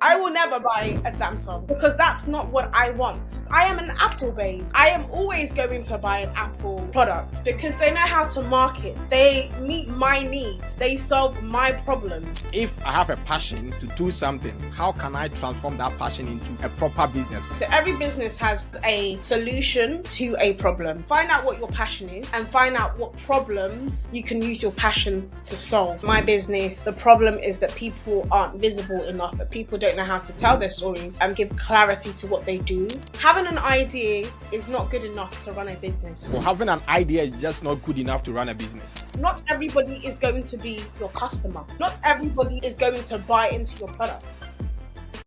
I will never buy a Samsung because that's not what I want. I am an Apple babe. I am always going to buy an Apple product because they know how to market. They meet my needs. They solve my problems. If I have a passion to do something, how can I transform that passion into a proper business? So every business has a solution to a problem. Find out what your passion is and find out what problems you can use your passion to solve. My business, the problem is that people aren't visible enough, that people don't know how to tell their stories and give clarity to what they do. Having an idea is not good enough to run a business. So having an idea is just not good enough to run a business. Not everybody is going to be your customer. Not everybody is going to buy into your product.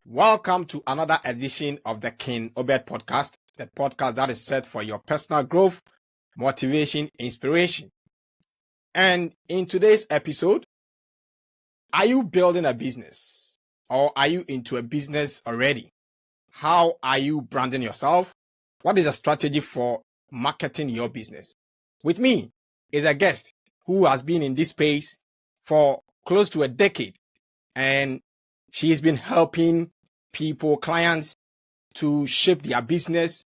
Welcome to another edition of the King OBED podcast, the podcast that is set for your personal growth, motivation, inspiration. And in today's episode, are you building a business or are you into a business already? How are you branding yourself? What is the strategy for marketing your business? With me is a guest who has been in this space for close to a decade, and she has been helping people, clients, to shape their business,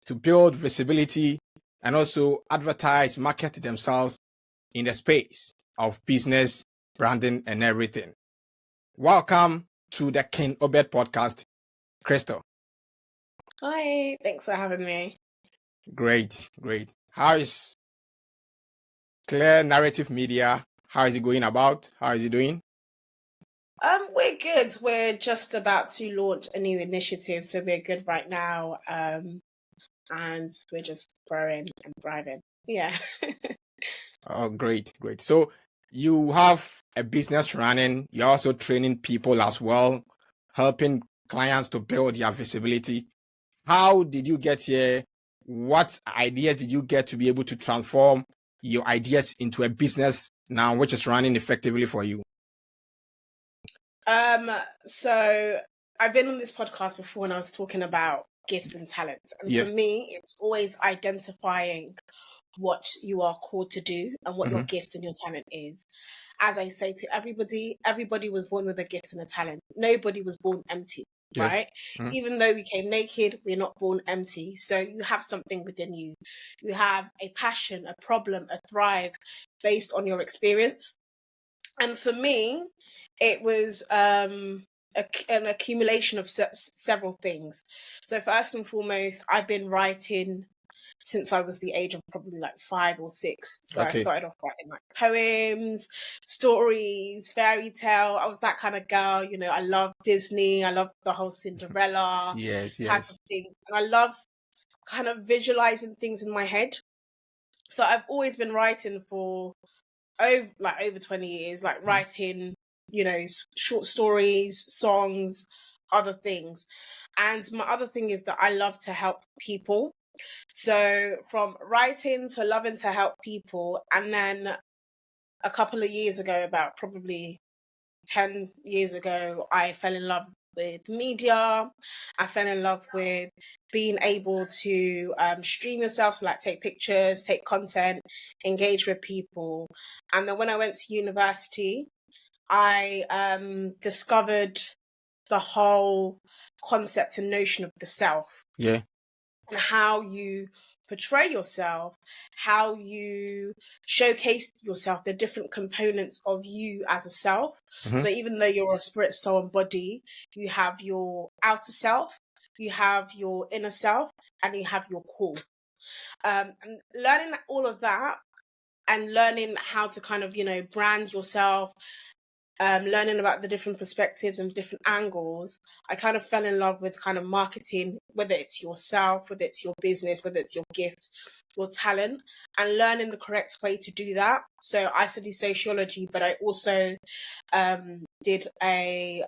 to build visibility, and also advertise, market themselves in the space of business, branding, and everything. Welcome to the King OBED podcast, Crystal. Hi, thanks for having me. Great. How is Clear Narrative Media? How is it going about? How is it doing? We're good. We're just about to launch a new initiative, so we're good right now. And we're just growing and thriving. Yeah. Oh, great. So you have a business running. You're also training people as well, helping clients to build their visibility. How did you get here? What ideas did you get to be able to transform your ideas into a business now, which is running effectively for you? So I've been on this podcast before and I was talking about gifts and talents. And for me, it's always identifying what you are called to do and what your gift and your talent is. As I say to everybody was born with a gift and a talent. Nobody was born empty, right? Even though we came naked, we're not born empty. So you have something within you. You have a passion, a problem, a thrive based on your experience. And for me, it was an accumulation of several things. So first and foremost, I've been writing since I was the age of probably like 5 or 6. So I started off writing like poems, stories, fairy tale. I was that kind of girl, you know. I love Disney. I love the whole Cinderella type of things. And I love kind of visualizing things in my head. So I've always been writing for over 20 years, like writing, you know, short stories, songs, other things. And my other thing is that I love to help people. So from writing to loving to help people, and then a couple of years ago, about probably 10 years ago, I fell in love with media. I fell in love with being able to stream yourself, so like take pictures, take content, engage with people. And then when I went to university, I discovered the whole concept and notion of the self. Yeah. And how you portray yourself, how you showcase yourself, the different components of you as a self. So even though you're a spirit, soul, and body, you have your outer self, you have your inner self, and you have your core. And learning all of that and learning how to kind of, you know, brand yourself, learning about the different perspectives and different angles, I kind of fell in love with kind of marketing, whether it's yourself, whether it's your business, whether it's your gift, your talent, and learning the correct way to do that. So I studied sociology, but I also did my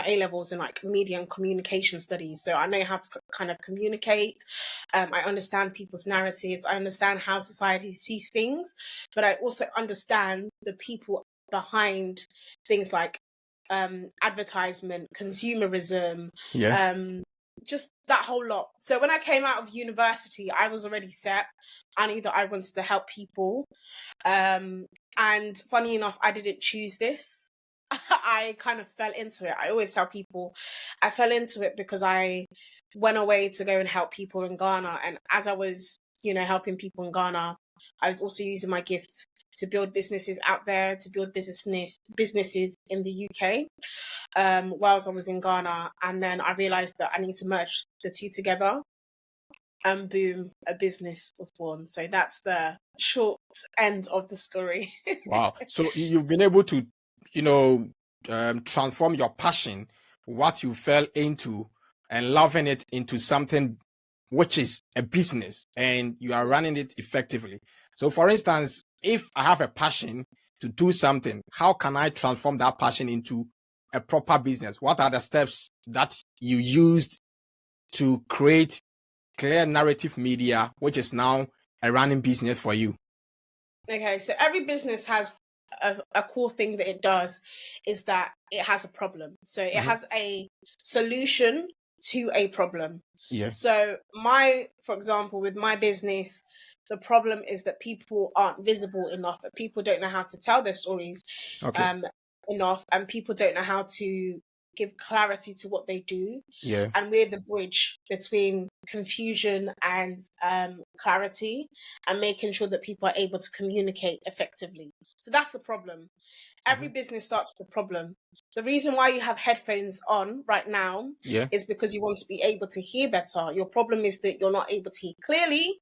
A-levels in like media and communication studies. So I know how to kind of communicate. I understand people's narratives. I understand how society sees things, but I also understand the people behind things like advertisement, consumerism, just that whole lot. So when I came out of university, I was already set. I knew that I wanted to help people. And funny enough, I didn't choose this. I kind of fell into it. I always tell people I fell into it because I went away to go and help people in Ghana. And as I was, helping people in Ghana, I was also using my gift to build businesses out there, to build businesses in the UK, whilst I was in Ghana. And then I realized that I need to merge the two together. And boom, a business was born. So that's the short end of the story. Wow. So you've been able to, transform your passion, what you fell into, and loving it into something which is a business, and you are running it effectively. So for instance, if I have a passion to do something, how can I transform that passion into a proper business? What are the steps that you used to create clear narrative media, which is now a running business for you? Okay, so every business has a core thing that it does is that it has a problem. So it has a solution to a problem. Yeah. So for example, with my business, the problem is that people aren't visible enough, that people don't know how to tell their stories enough, and people don't know how to give clarity to what they do. Yeah. And we're the bridge between confusion and clarity, and making sure that people are able to communicate effectively. So that's the problem. Every business starts with a problem. The reason why you have headphones on right now is because you want to be able to hear better. Your problem is that you're not able to hear clearly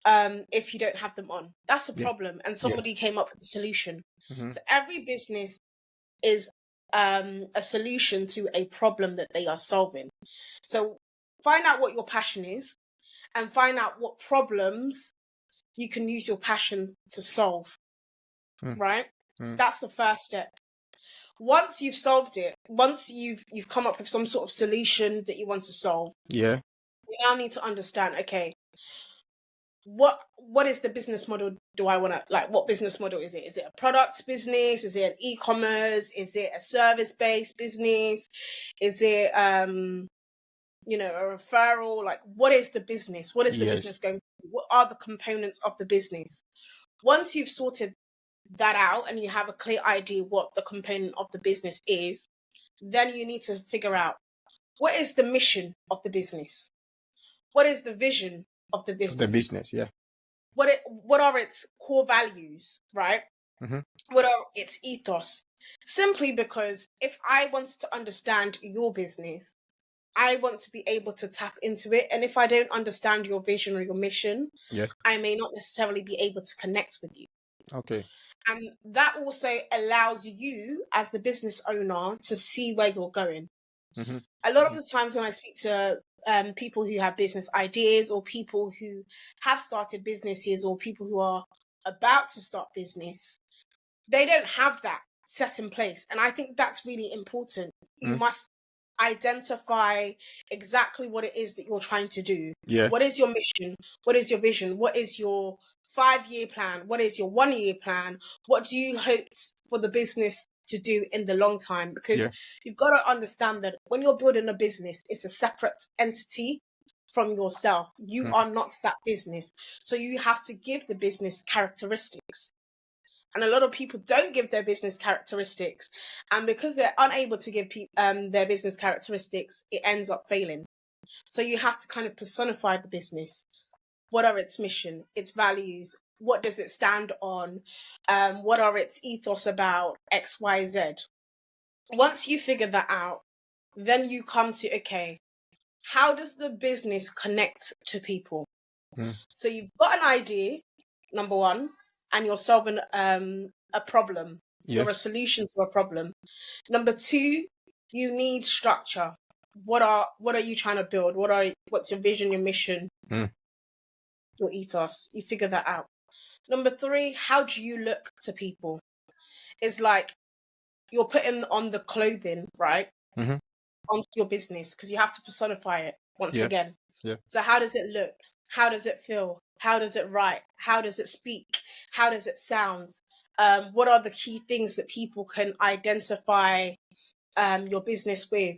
if you don't have them on. That's a problem. And somebody came up with a solution. So every business is a solution to a problem that they are solving. So find out what your passion is and find out what problems you can use your passion to solve. Right? That's the first step. Once you've solved it, once you've come up with some sort of solution that you want to solve, you now need to understand, okay, what is the business model do I want to, like, what business model is it? Is it a product business? Is it an e-commerce? Is it a service-based business? Is it, a referral? Like, what is the business? What is the business going to do? What are the components of the business? Once you've sorted that out and you have a clear idea what the component of the business is, then you need to figure out what is the mission of the business? What is the vision of the business? What are its core values, right? What are its ethos? Simply because if I want to understand your business, I want to be able to tap into it. And if I don't understand your vision or your mission, I may not necessarily be able to connect with you. Okay. And that also allows you as the business owner to see where you're going. A lot of the times when I speak to people who have business ideas, or people who have started businesses, or people who are about to start business, they don't have that set in place. And I think that's really important. You must identify exactly what it is that you're trying to do. What is your mission? What is your vision? What is your 5-year plan? What is your 1-year plan? What do you hope for the business to do in the long time? Because you've got to understand that when you're building a business, it's a separate entity from yourself. You are not that business. So you have to give the business characteristics. And a lot of people don't give their business characteristics. And because they're unable to give their business characteristics, it ends up failing. So you have to kind of personify the business. What are its mission, its values? What does it stand on? What are its ethos about? X, Y, Z. Once you figure that out, then you come to, okay, how does the business connect to people? So you've got an idea, number one, and you're solving a problem. You're a solution to a problem. Number two, you need structure. What are you trying to build? What's your vision, your mission, your ethos? You figure that out. Number three, how do you look to people? It's like you're putting on the clothing, right? Onto your business, because you have to personify it once again. So how does it look? How does it feel? How does it write? How does it speak? How does it sound? What are the key things that people can identify your business with?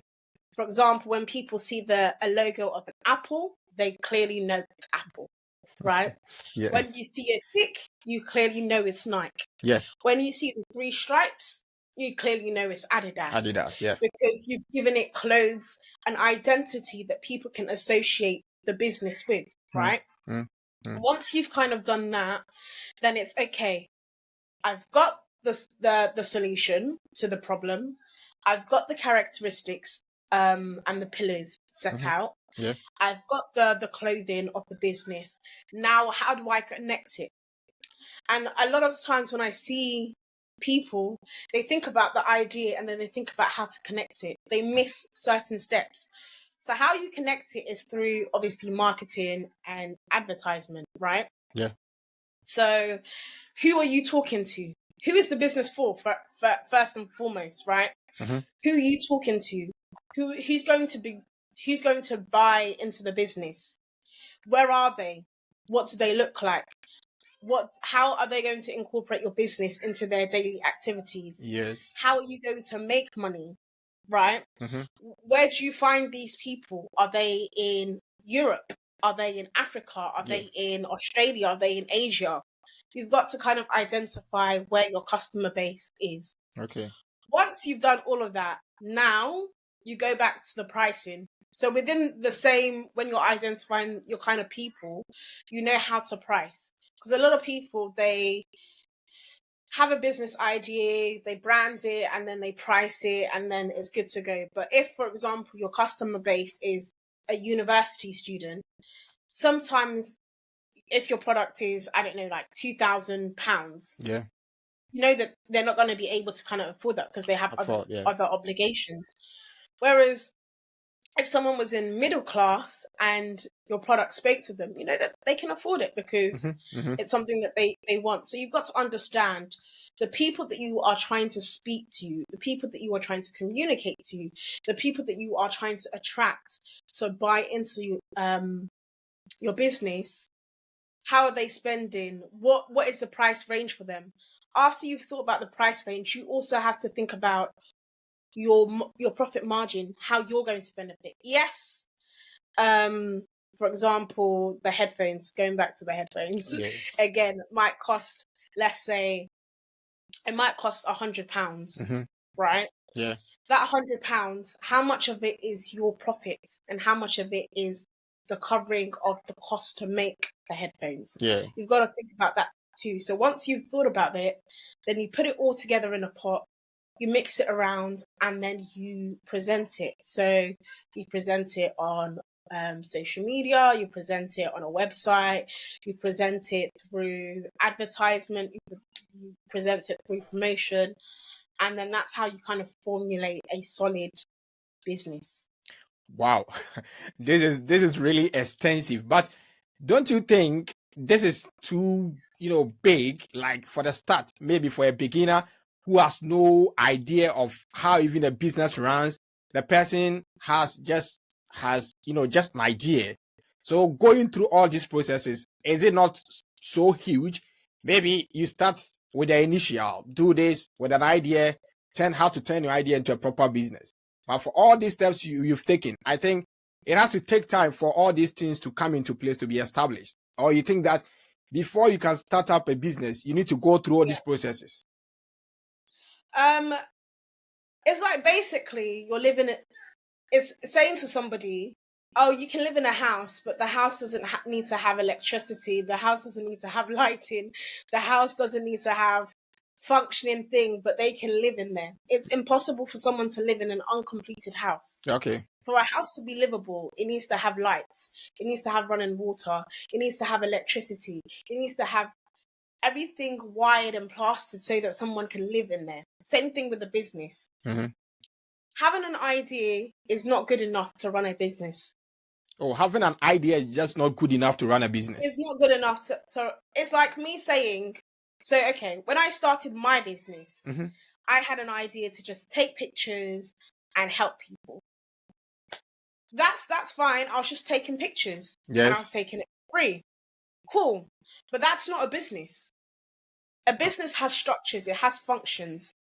For example, when people see a logo of an apple, they clearly know it's Apple, right? When you see a tick, you clearly know it's Nike. When you see the 3 stripes, you clearly know it's Adidas. Adidas, yeah. Because you've given it clothes, an identity that people can associate the business with, right? Once you've kind of done that, then it's okay. I've got the solution to the problem. I've got the characteristics and the pillars set out. Yeah. I've got the clothing of the business. Now, how do I connect it? And a lot of times when I see people, they think about the idea and then they think about how to connect it. They miss certain steps. So how you connect it is through obviously marketing and advertisement, right? Yeah. So who are you talking to? Who is the business for first and foremost, right? Who are you talking to? Who's going to buy into the business? Where are they? What do they look like? How are they going to incorporate your business into their daily activities? Yes. How are you going to make money? Right? Where do you find these people? Are they in Europe? Are they in Africa? Are they in Australia? Are they in Asia? You've got to kind of identify where your customer base is. Okay. Once you've done all of that, now you go back to the pricing. So within the same, when you're identifying your kind of people, you know how to price. Because a lot of people, they have a business idea, they brand it, and then they price it, and then it's good to go. But if, for example, your customer base is a university student, sometimes if your product is, I don't know, like £2,000, yeah, you know that they're not going to be able to kind of afford that because they have other obligations. Whereas if someone was in middle class and your product spoke to them, you know that they can afford it because it's something that they want. So you've got to understand the people that you are trying to speak to, the people that you are trying to communicate to, the people that you are trying to attract to buy into your business. How are they spending? What is the price range for them? After you've thought about the price range, you also have to think about your profit margin, how you're going to benefit. Yes. For example, the headphones, going back to the headphones, again, might cost, let's say, it might cost £100, right? Yeah. That £100, how much of it is your profit and how much of it is the covering of the cost to make the headphones? Yeah. You've got to think about that too. So once you've thought about it, then you put it all together in a pot, you mix it around, and then you present it. So you present it on social media, you present it on a website, you present it through advertisement, you present it through promotion, and then that's how you kind of formulate a solid business. Wow, this is really extensive, but don't you think this is too big? Like for the start, maybe for a beginner who has no idea of how even a business runs, the person has just an idea. So going through all these processes, is it not so huge? Maybe you start with the initial, do this with an idea, how to turn your idea into a proper business. But for all these steps you've taken, I think it has to take time for all these things to come into place to be established. Or you think that before you can start up a business, you need to go through all these processes? It's like basically you're living it. It's saying to somebody, oh, you can live in a house, but the house doesn't need to have electricity. The house doesn't need to have lighting. The house doesn't need to have functioning thing, but they can live in there. It's impossible for someone to live in an uncompleted house. Okay. For a house to be livable, it needs to have lights. It needs to have running water. It needs to have electricity. It needs to have everything wired and plastered so that someone can live in there. Same thing with the business. Having an idea is not good enough to run a business. Oh, having an idea is just not good enough to run a business. It's not good enough to it's like me saying, so, okay, when I started my business, I had an idea to just take pictures and help people. That's fine. I was just taking pictures. Yes. And I was taking it for free. Cool. But that's not a business. A business has structures. It has functions,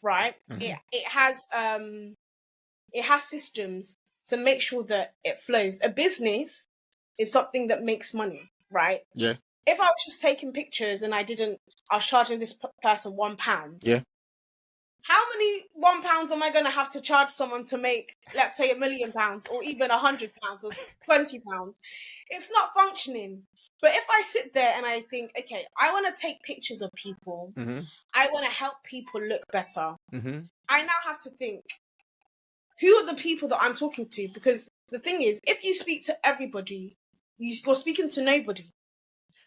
right? It has systems to make sure that it flows. A business is something that makes money, right? Yeah. If I was just taking pictures and I was charging this person £1. Yeah. How many £1 am I going to have to charge someone to make, let's say, £1 million or even £100 or £20? It's not functioning. But if I sit there and I think, okay, I want to take pictures of people, I want to help people look better, I now have to think, who are the people that I'm talking to? Because the thing is, if you speak to everybody, you're speaking to nobody.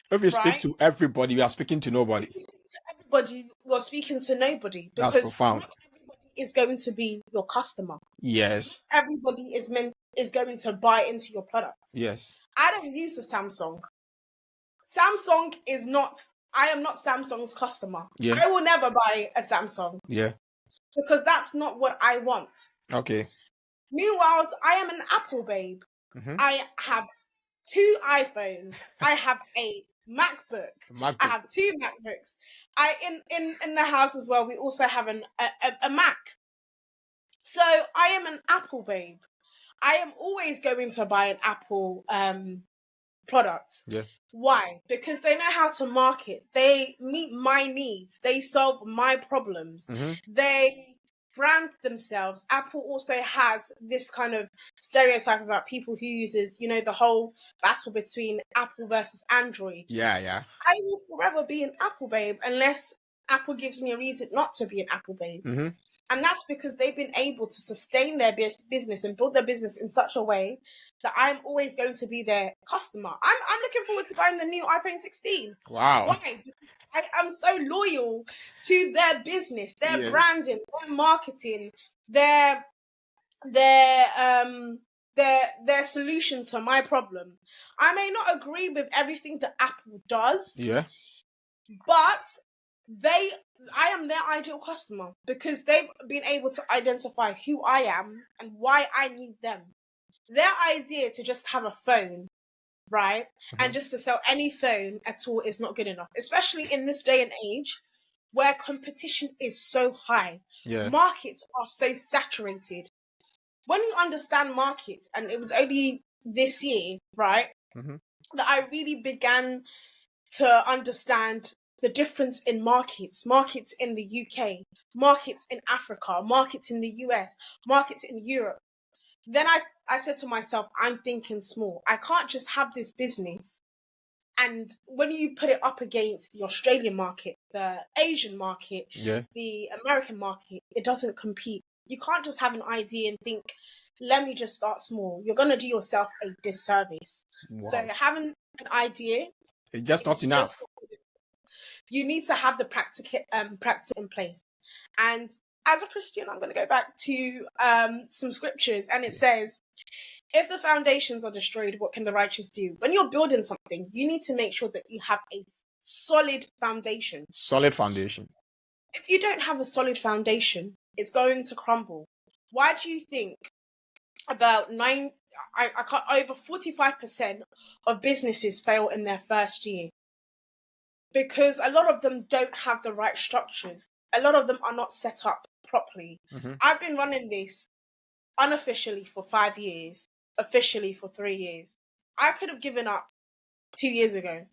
If you speak to everybody, you are speaking to nobody. If you speak to everybody, you're speaking to nobody. Because that's profound. Not everybody is going to be your customer. Yes. Not everybody is going to buy into your products. Yes. I don't use a Samsung. Samsung is not. I am not Samsung's customer. Yeah. I will never buy a Samsung. Yeah. Because that's not what I want. Okay. Meanwhile, I am an Apple babe. I have 2 iPhones. I have a MacBook. I have 2 MacBooks. In the house as well, we also have a Mac. So I am an Apple babe. I am always going to buy an Apple product. Yeah. Why? Because they know how to market. They meet my needs. They solve my problems. They brand themselves. Apple also has this kind of stereotype about people who uses, the whole battle between Apple versus Android. Yeah. I will forever be an Apple babe unless Apple gives me a reason not to be an Apple babe. And that's because they've been able to sustain their business and build their business in such a way that I'm always going to be their customer. I'm looking forward to buying the new iPhone 16. Wow. Why? I am so loyal to their business, their branding, their marketing, their solution to my problem. I may not agree with everything that Apple does. Yeah. But I am their ideal customer because they've been able to identify who I am and why I need them. Their idea to just have a phone, right? And just to sell any phone at all is not good enough, especially in this day and age where competition is so high. Yeah. Markets are so saturated. When you understand markets, and it was only this year, right, that I really began to understand the difference in markets in the UK, markets in Africa, markets in the US, markets in Europe. Then I said to myself, I'm thinking small. I can't just have this business. And when you put it up against the Australian market, the Asian market, the American market, it doesn't compete. You can't just have an idea and think, let me just start small. You're going to do yourself a disservice. Wow. So having an idea, it's just not enough. You need to have the practice in place. And as a Christian, I'm going to go back to some scriptures, and it says, if the foundations are destroyed, what can the righteous do? When you're building something, you need to make sure that you have a solid foundation. Solid foundation. If you don't have a solid foundation, it's going to crumble. Why do you think about over 45% of businesses fail in their first year? Because a lot of them don't have the right structures. A lot of them are not set up properly. I've been running this unofficially for 5 years, officially for 3 years. I could have given up 2 years ago.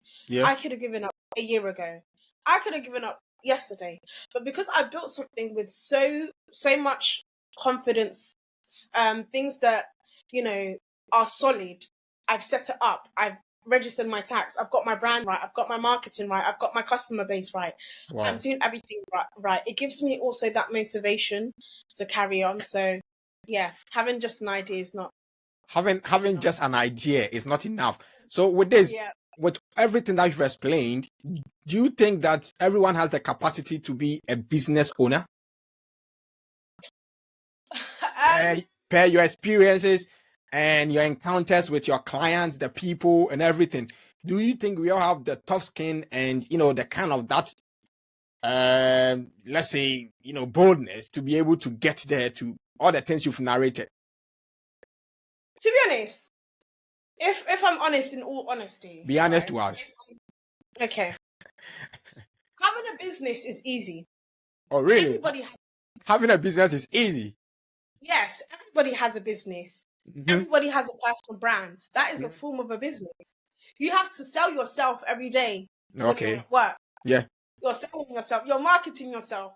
I could have given up a year ago. I could have given up yesterday. But because I built something with so much confidence, things that, are solid, I've set it up. I've registered my tax. I've got my brand right. I've got my marketing right. I've got my customer base right. Wow. I'm doing everything right. It gives me also that motivation to carry on. So yeah, having just an idea is not having just an idea is not enough. So with this, with everything that you've explained, do you think that everyone has the capacity to be a business owner? Per your experiences and your encounters with your clients, the people and everything, do you think we all have the tough skin and, the kind of that, let's say, boldness to be able to get there to all the things you've narrated? To be honest, if I'm honest, in all honesty. Be honest to us. Okay. Having a business is easy. Oh, really? Having a business is easy? Yes, everybody has a business. Everybody has a personal brand. That is a form of a business. You have to sell yourself every day. Okay. When you're at work. Yeah. You're selling yourself. You're marketing yourself.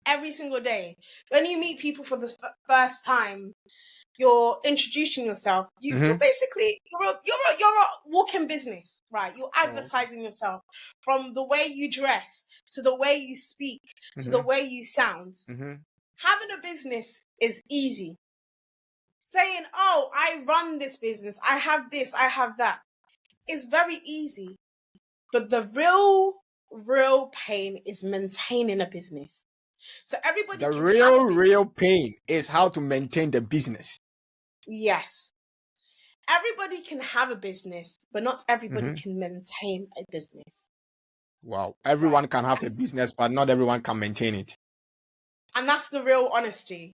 every single day. When you meet people for the first time, you're introducing yourself. You're basically you're a walking business, right? You're advertising yourself from the way you dress to the way you speak to the way you sound. Having a business is easy. Saying, "Oh, I run this business. I have this. I have that," is very easy. But the real pain is maintaining a business. So everybody. The real pain is how to maintain the business. Yes. Everybody can have a business, but not everybody can maintain a business. Wow. Everyone can have a business, but not everyone can maintain it. And that's the real honesty.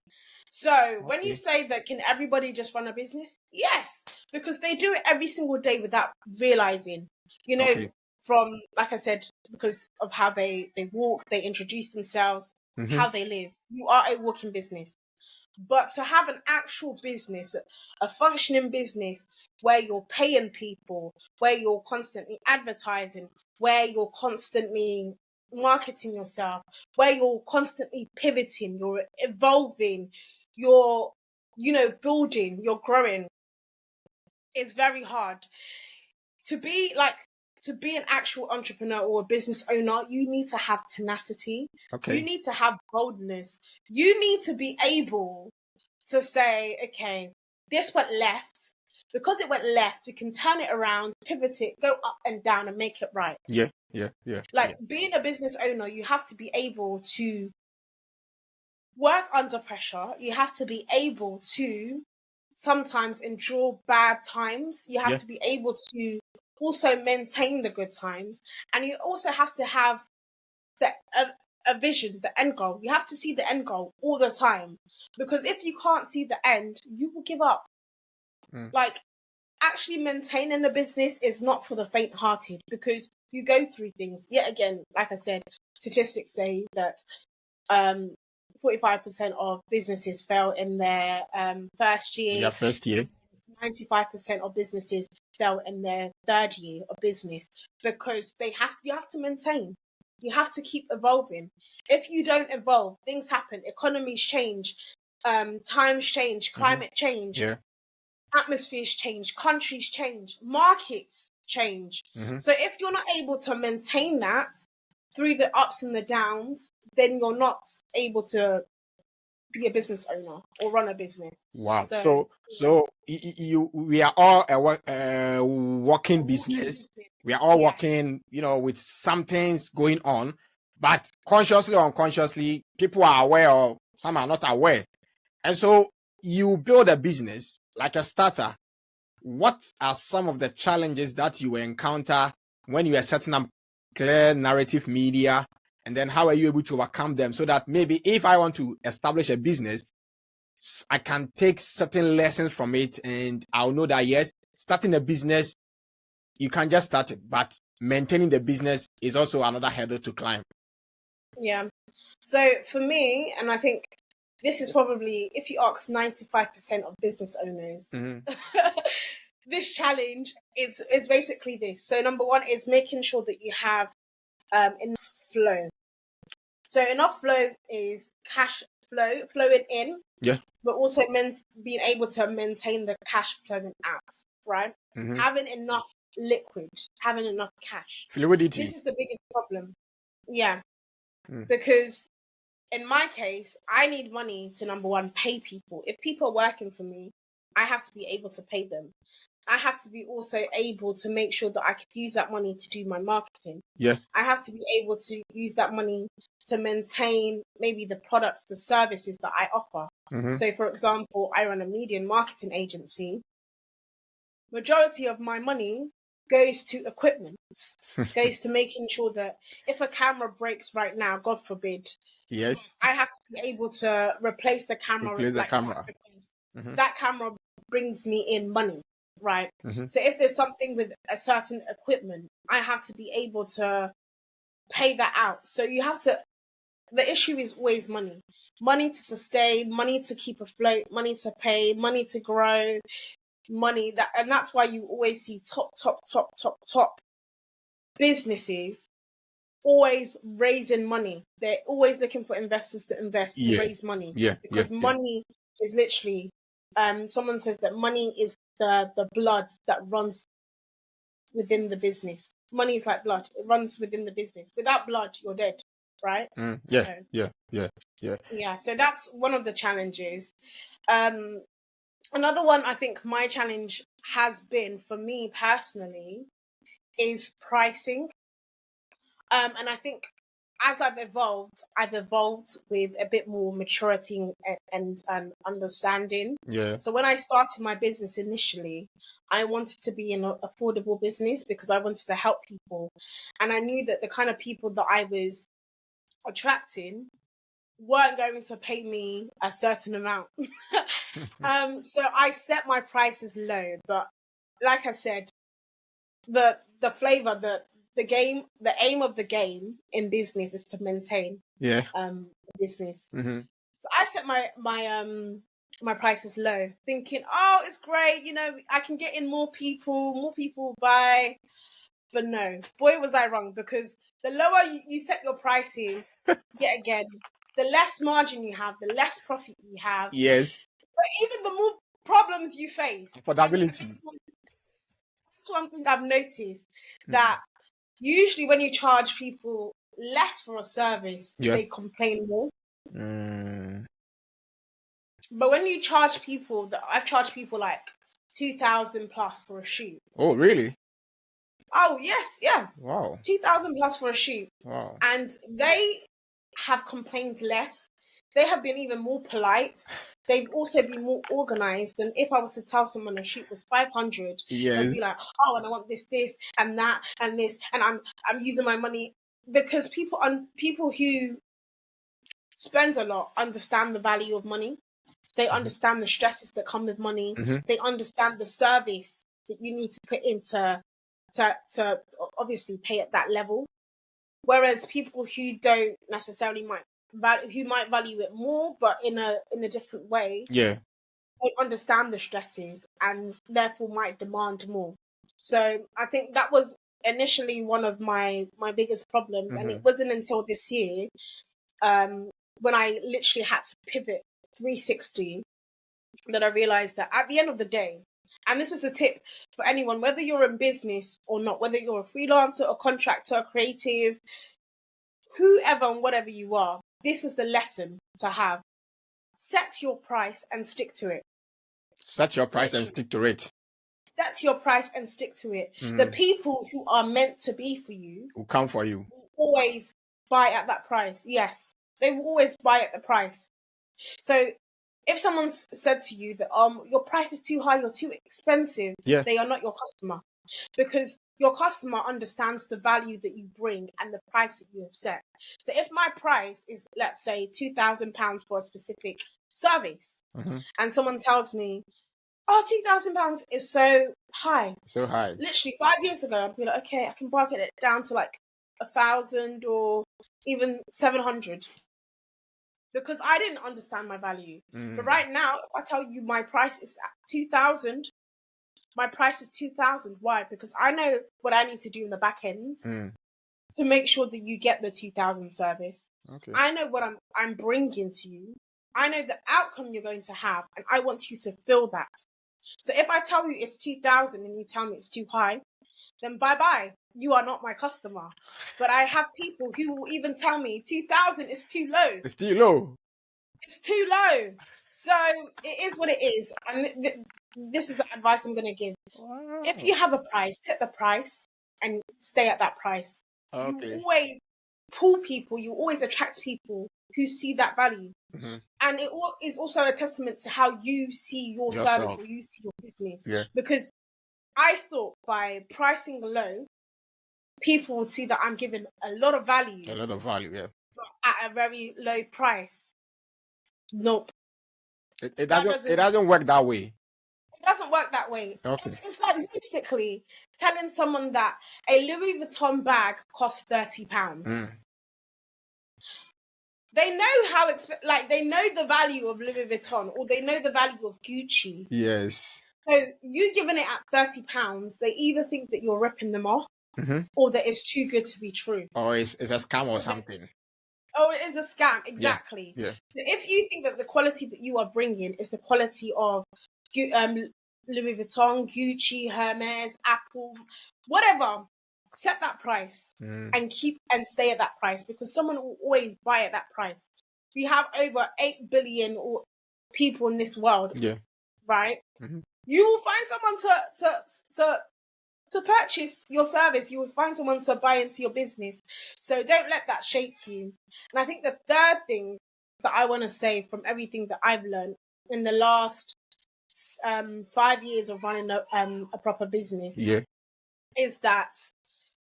So when you say that, can everybody just run a business? Yes, because they do it every single day without realizing, from, like I said, because of how they walk, they introduce themselves, how they live. You are a walking business. But to have an actual business, a functioning business where you're paying people, where you're constantly advertising, where you're constantly marketing yourself, where you're constantly pivoting, you're evolving, you're, building, you're growing, it's very hard. To be an actual entrepreneur or a business owner, you need to have tenacity. You need to have boldness. You need to be able to say, okay, this went left. Because it went left, we can turn it around, pivot it, go up and down and make it right. Yeah. Being a business owner, you have to be able to work under pressure. You have to be able to sometimes endure bad times. You have to be able to also maintain the good times. And you also have to have a vision, the end goal. You have to see the end goal all the time. Because if you can't see the end, you will give up. Actually maintaining a business is not for the faint-hearted, because you go through things. Yet again, like I said, statistics say that 45% of businesses fail in their first year. Yeah, first year. 95% of businesses fail in their third year of business, because you have to maintain. You have to keep evolving. If you don't evolve, things happen. Economies change, times change, climate change, atmospheres change, countries change, markets change. So if you're not able to maintain that through the ups and the downs, then you're not able to be a business owner or run a business. Wow. So we are all a working business. We are all working, with some things going on, but consciously or unconsciously, people are aware or some are not aware. And so you build a business like a starter. What are some of the challenges that you encounter when you are setting up clear narrative media? And then how are you able to overcome them so that maybe if I want to establish a business, I can take certain lessons from it and I'll know that, yes, starting a business, you can just start it, but maintaining the business is also another hurdle to climb. Yeah. So for me, and I think this is probably, if you ask 95% of business owners, this challenge is basically this. So number one is making sure that you have enough flow. So enough flow is cash flowing in, but also being able to maintain the cash flowing out, right? Having enough liquid, having enough cash. Fluidity. This is the biggest problem. Yeah. Because in my case, I need money to, number one, pay people. If people are working for me, I have to be able to pay them. I have to be also able to make sure that I can use that money to do my marketing. Yeah. I have to be able to use that money to maintain maybe the products, the services that I offer. So, for example, I run a media and marketing agency. Majority of my money goes to equipment, goes to making sure that if a camera breaks right now, God forbid, I have to be able to replace the camera. Because that camera brings me in money, right? So if there's something with a certain equipment, I have to be able to pay that out. So the issue is always money. Money to sustain, money to keep afloat, money to pay, money to grow, and that's why you always see top businesses always raising money. They're always looking for investors to invest, to raise money. Because money is literally, someone says that money is the blood that runs within the business. Money is like blood. It runs within the business. Without blood, you're dead, right? Yeah, so that's one of the challenges. Another one, I think my challenge has been, for me personally, is pricing. And I think as I've evolved with a bit more maturity and understanding. Yeah. So when I started my business initially, I wanted to be an affordable business because I wanted to help people. And I knew that the kind of people that I was attracting weren't going to pay me a certain amount. So I set my prices low. But like I said, the flavor, the aim of the game in business is to maintain business. So I set my prices low, thinking, oh, it's great, I can get in more people buy. But no, boy, was I wrong, because the lower you set your prices, yet again, the less margin you have, the less profit you have. Yes. But even the more problems you face. Affordability. That's one thing I've noticed, that usually when you charge people less for a service, they complain more. But when you charge people, I've charged people like 2,000 plus for a shoot. Oh, really? Oh, yes, yeah. Wow. 2,000 plus for a shoot. Wow. And they have complained less. They have been even more polite. They've also been more organized than if I was to tell someone a shoot was 500. Yes. They'd be like, oh, and I want this, and that, and this, and I'm using my money. Because people who spend a lot understand the value of money. They understand the stresses that come with money. They understand the service that you need to put into to obviously pay at that level. Whereas people who don't necessarily might value it more, but in a different way, they understand the stresses and therefore might demand more. So I think that was initially one of my biggest problems, and it wasn't until this year when I literally had to pivot 360 that I realized that at the end of the day, and this is a tip for anyone, whether you're in business or not, whether you're a freelancer, a contractor, a creative, whoever and whatever you are, this is the lesson to have. Set your price and stick to it. Set your price and stick to it. Set your price and stick to it. The people who are meant to be for you will come for you. Will always buy at that price. Yes, they will always buy at the price. So if someone said to you that your price is too high, you're too expensive, they are not your customer, because your customer understands the value that you bring and the price that you have set. So if my price is, let's say, £2,000 for a specific service, and someone tells me, oh, £2,000 is so high. So high. Literally 5 years ago, I'd be like, okay, I can bargain it down to like 1,000 or even 700. Because I didn't understand my value. But right now, if I tell you my price is at 2,000, my price is 2,000. Why? Because I know what I need to do in the back end to make sure that you get the 2,000 service. Okay. I know what I'm bringing to you. I know the outcome you're going to have, and I want you to feel that. So if I tell you it's 2,000 and you tell me it's too high, then bye-bye. You are not my customer. But I have people who will even tell me 2,000 is too low. It's too low. It's too low. So it is what it is. And this is the advice I'm going to give. Wow. If you have a price, set the price and stay at that price. Okay. You always pull people, you always attract people who see that value. And it is also a testament to how you see your service or you see your business. Yeah. Because I thought by pricing low, people would see that I'm giving a lot of value. A lot of value, yeah. But at a very low price. Nope. It doesn't work that way. It doesn't work that way. Okay. It's like basically telling someone that a Louis Vuitton bag costs £30. They know how they know the value of Louis Vuitton, or they know the value of Gucci. Yes. So you giving it at £30, they either think that you're ripping them off, or that it's too good to be true. Or it's a scam or something. Oh, it is a scam, exactly. Yeah. If you think that the quality that you are bringing is the quality of Louis Vuitton, Gucci, Hermes, Apple, whatever, set that price and stay at that price, because someone will always buy at that price. We have over 8 billion people in this world, right? You will find someone to purchase your service. You will find someone to buy into your business. So don't let that shape you. And I think the third thing that I want to say from everything that I've learned in the last 5 years of running a proper business is that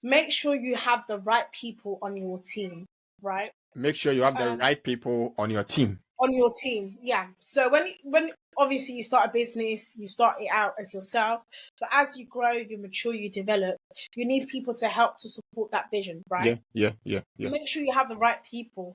make sure you have the right people on your team, right? Make sure you have the right people on your team. On your team, yeah. So when obviously you start a business, you start it out as yourself, but as you grow, you mature, you develop, you need people to help to support that vision, right? Yeah. Make sure you have the right people.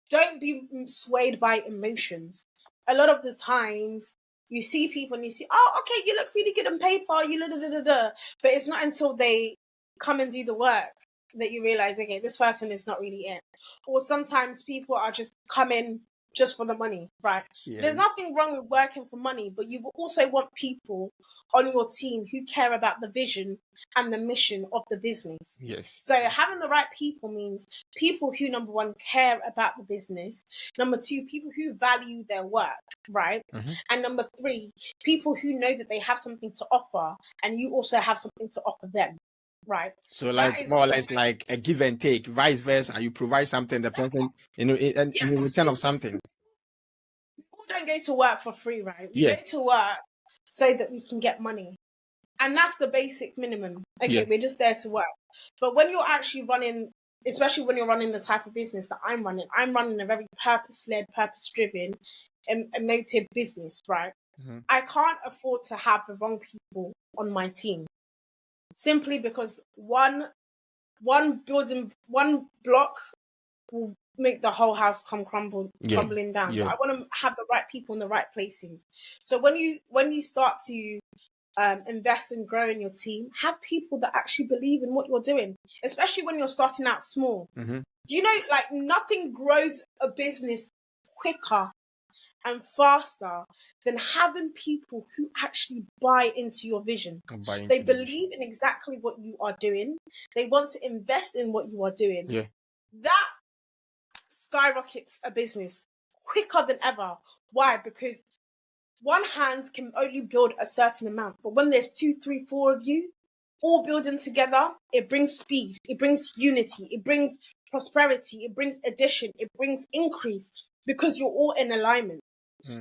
Don't be swayed by emotions. A lot of the times you see people and you see, oh, okay, you look really good on paper, you but it's not until they come and do the work that you realize, okay, this person is not really it. Or sometimes people are just coming just for the money, right? There's nothing wrong with working for money, but you also want people on your team who care about the vision and the mission of the business. So having the right people means people who, number one, care about the business, number two, people who value their work, right? And number three, people who know that they have something to offer and you also have something to offer them. Right. So like more or less like a give and take, vice versa. You provide something, the person, in return of something. People don't go to work for free, right? We go to work so that we can get money. And that's the basic minimum. Okay, we're just there to work. But when you're actually running, especially when you're running the type of business that I'm running a very purpose-led, purpose-driven, emotive business, right? I can't afford to have the wrong people on my team. Simply because one block will make the whole house come crumbling down. So I want to have the right people in the right places. So when you start to invest and grow in your team, have people that actually believe in what you're doing, especially when you're starting out small. Do you know, like, nothing grows a business quicker and faster than having people who actually buy into your vision. They believe in exactly what you are doing. They want to invest in what you are doing. That skyrockets a business quicker than ever. Why? Because one hand can only build a certain amount, but when there's 2, 3, 4 of you all building together, it brings speed, it brings unity, it brings prosperity, it brings addition, it brings increase, because you're all in alignment.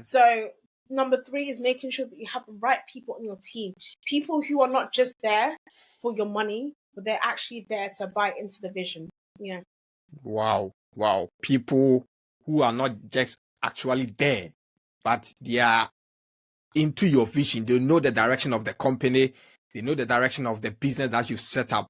So number 3 is making sure that you have the right people on your team. People who are not just there for your money, but they're actually there to buy into the vision. Yeah. Wow. People who are not just actually there, but they are into your vision. They know the direction of the company. They know the direction of the business that you've set up.